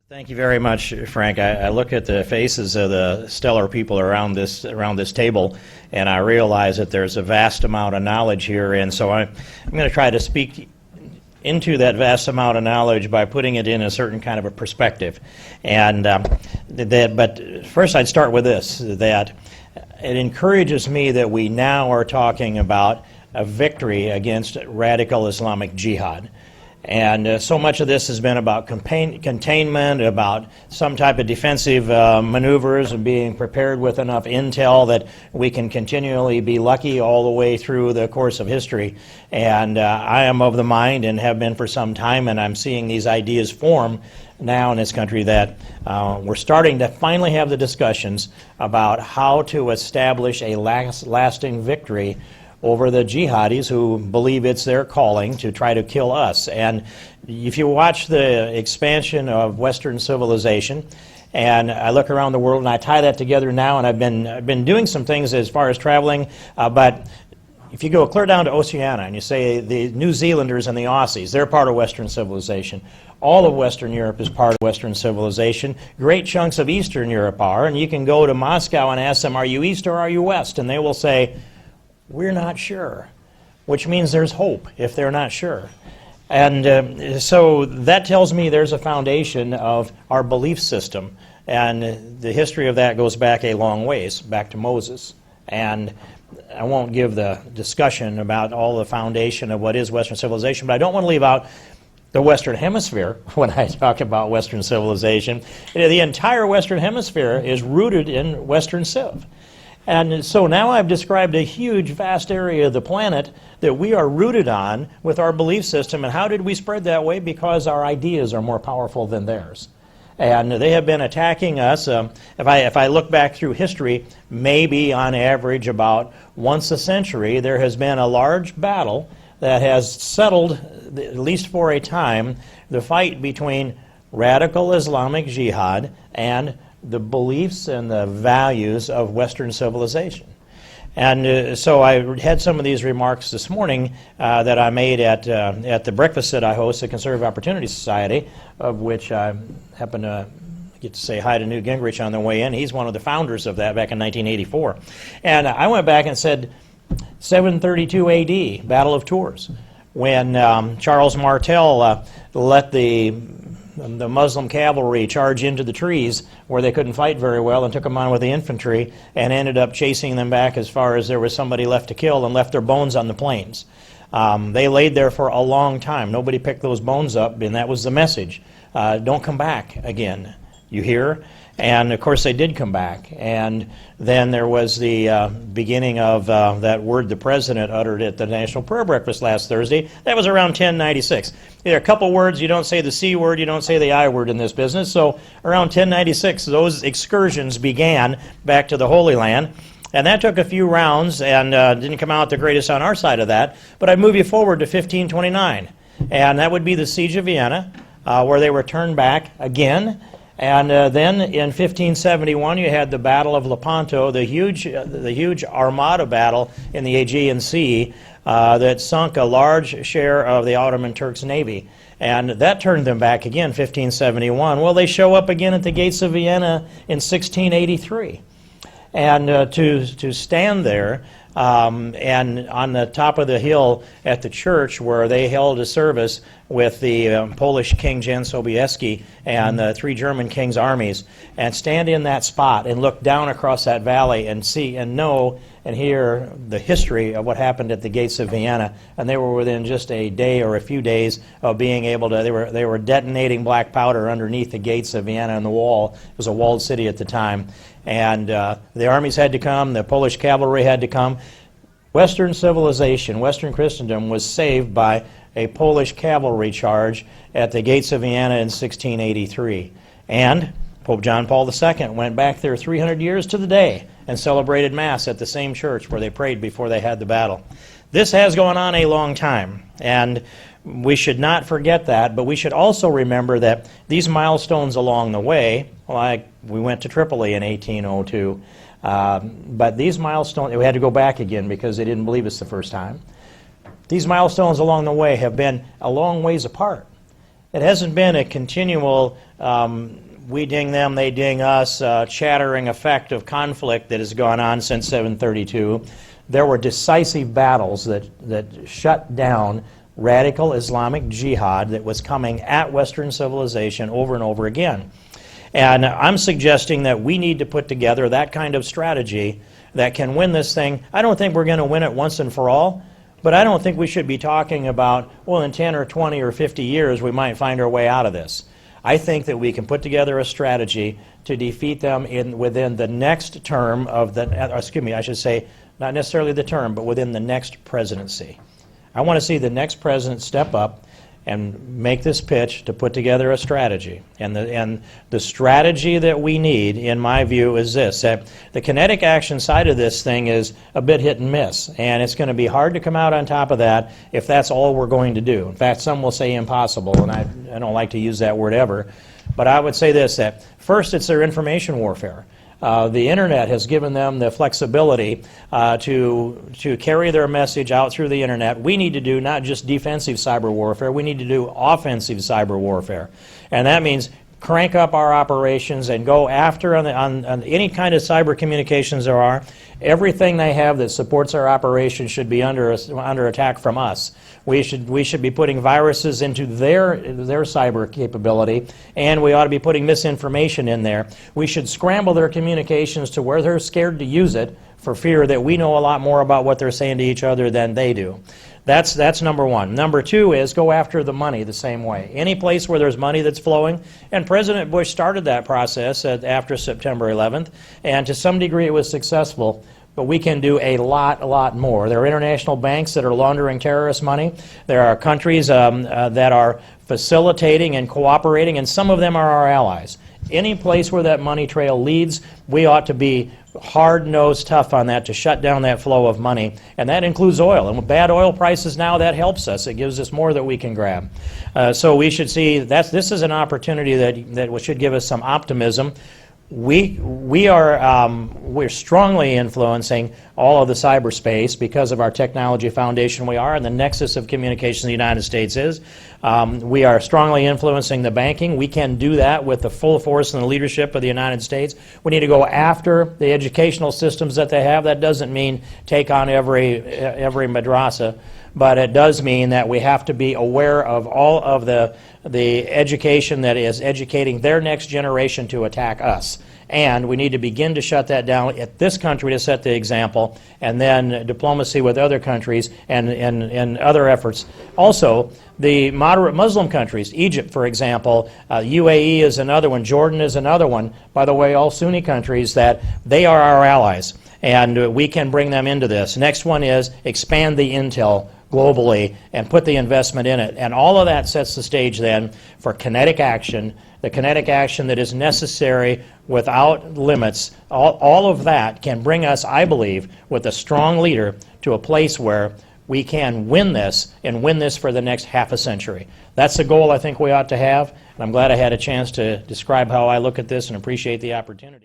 Thank you very much, Frank. I look at the faces of the stellar people around this table, and I realize that there's a vast amount of knowledge here, and so I'm going to try to speak into that vast amount of knowledge by putting it in a certain kind of a perspective. And but first I'd start with this, that it encourages me that we now are talking about a victory against radical Islamic jihad. And so much of this has been about containment, about some type of defensive maneuvers and being prepared with enough intel that we can continually be lucky all the way through the course of history. And I am of the mind, and have been for some time, and I'm seeing these ideas form now in this country, that we're starting to finally have the discussions about how to establish a lasting victory over the jihadis who believe it's their calling to try to kill us. And if you watch the expansion of Western civilization, and I look around the world and I tie that together now, and I've been doing some things as far as traveling, but if you go clear down to Oceania and you say the New Zealanders and the Aussies, they're part of Western civilization. All of Western Europe is part of Western civilization. Great chunks of Eastern Europe are, and you can go to Moscow and ask them, are you East or are you West? And they will say, we're not sure, which means there's hope if they're not sure. And so that tells me there's a foundation of our belief system, and the history of that goes back a long ways, back to Moses. And I won't give the discussion about all the foundation of what is Western civilization, but I don't want to leave out the Western Hemisphere when I talk about Western civilization. The entire Western Hemisphere is rooted in Western Civ. And so now I've described a huge, vast area of the planet that we are rooted on with our belief system. And how did we spread that way? Because our ideas are more powerful than theirs. And they have been attacking us. If I look back through history, maybe on average about once a century, there has been a large battle that has settled, at least for a time, the fight between radical Islamic jihad and the beliefs and the values of Western civilization. And so I had some of these remarks this morning that I made at the breakfast that I host at Conservative Opportunity Society, of which I happen to get to say hi to Newt Gingrich on the way in. He's one of the founders of that back in 1984. And I went back and said 732 AD, Battle of Tours, when Charles Martel let the Muslim cavalry charge into the trees where they couldn't fight very well, and took them on with the infantry, and ended up chasing them back as far as there was somebody left to kill, and left their bones on the plains. They laid there for a long time. Nobody picked those bones up, and that was the message. Don't come back again. You hear? And of course they did come back. And then there was the beginning of that word the president uttered at the National Prayer Breakfast last Thursday. That was around 1096. There are a couple words. You don't say the C word, you don't say the I word in this business. So around 1096, those excursions began back to the Holy Land. And that took a few rounds and didn't come out the greatest on our side of that. But I'd move you forward to 1529. And that would be the Siege of Vienna, where they were turned back again. And then in 1571, you had the Battle of Lepanto, the huge Armada battle in the Aegean Sea that sunk a large share of the Ottoman Turks' navy. And that turned them back again, 1571. Well, they show up again at the gates of Vienna in 1683. And to stand there and on the top of the hill at the church where they held a service with the Polish King Jan Sobieski and the three German kings' armies, and stand in that spot and look down across that valley and see and know and hear the history of what happened at the gates of Vienna. And they were within just a day or a few days of being able to, they were detonating black powder underneath the gates of Vienna and the wall. It was a walled city at the time. And the armies had to come, the Polish cavalry had to come. Western civilization, Western Christendom was saved by a Polish cavalry charge at the gates of Vienna in 1683. And Pope John Paul II went back there 300 years to the day and celebrated Mass at the same church where they prayed before they had the battle. This has gone on a long time, and we should not forget that, but we should also remember that these milestones along the way, like we went to Tripoli in 1802, but these milestones, we had to go back again because they didn't believe us the first time. These milestones along the way have been a long ways apart. It hasn't been a continual we ding them, they ding us, chattering effect of conflict that has gone on since 732. There were decisive battles that shut down radical Islamic jihad that was coming at Western civilization over and over again. And I'm suggesting that we need to put together that kind of strategy that can win this thing. I don't think we're going to win it once and for all, but I don't think we should be talking about, well, in 10 or 20 or 50 years we might find our way out of this. I think that we can put together a strategy to defeat them within the next term of the, excuse me, I should say, not necessarily the term, but within the next presidency. I want to see the next president step up and make this pitch to put together a strategy. And the strategy that we need, in my view, is this. That the kinetic action side of this thing is a bit hit and miss. And it's going to be hard to come out on top of that if that's all we're going to do. In fact, some will say impossible, and I don't like to use that word ever. But I would say this, that first it's their information warfare. The internet has given them the flexibility to carry their message out through the internet. We need to do not just defensive cyber warfare, we need to do offensive cyber warfare. And that means crank up our operations and go after on any kind of cyber communications there are. Everything they have that supports our operation should be under attack from us. We should be putting viruses into their cyber capability, and we ought to be putting misinformation in there. We should scramble their communications to where they're scared to use it for fear that we know a lot more about what they're saying to each other than they do. That's number one. Number two is go after the money the same way. Any place where there's money that's flowing, and President Bush started that process after September 11th, and to some degree it was successful. But we can do a lot more. There are international banks that are laundering terrorist money. There are countries that are facilitating and cooperating, and some of them are our allies. Any place where that money trail leads, we ought to be hard-nosed tough on that to shut down that flow of money, and that includes oil. And with bad oil prices now, that helps us. It gives us more that we can grab. So we should see this is an opportunity that should give us some optimism. We're strongly influencing all of the cyberspace because of our technology foundation we are, and the nexus of communication in the United States is. We are strongly influencing the banking. We can do that with the full force and the leadership of the United States. We need to go after the educational systems that they have. That doesn't mean take on every madrasa, but it does mean that we have to be aware of all of the education that is educating their next generation to attack us. And we need to begin to shut that down at this country to set the example, and then diplomacy with other countries and other efforts. Also, the moderate Muslim countries, Egypt, for example, UAE is another one, Jordan is another one. By the way, all Sunni countries, that they are our allies, and we can bring them into this. Next one is expand the intel globally and put the investment in it. And all of that sets the stage then for kinetic action, the kinetic action that is necessary without limits. All of that can bring us, I believe, with a strong leader to a place where we can win this and win this for the next half a century. That's the goal I think we ought to have, and I'm glad I had a chance to describe how I look at this and appreciate the opportunity.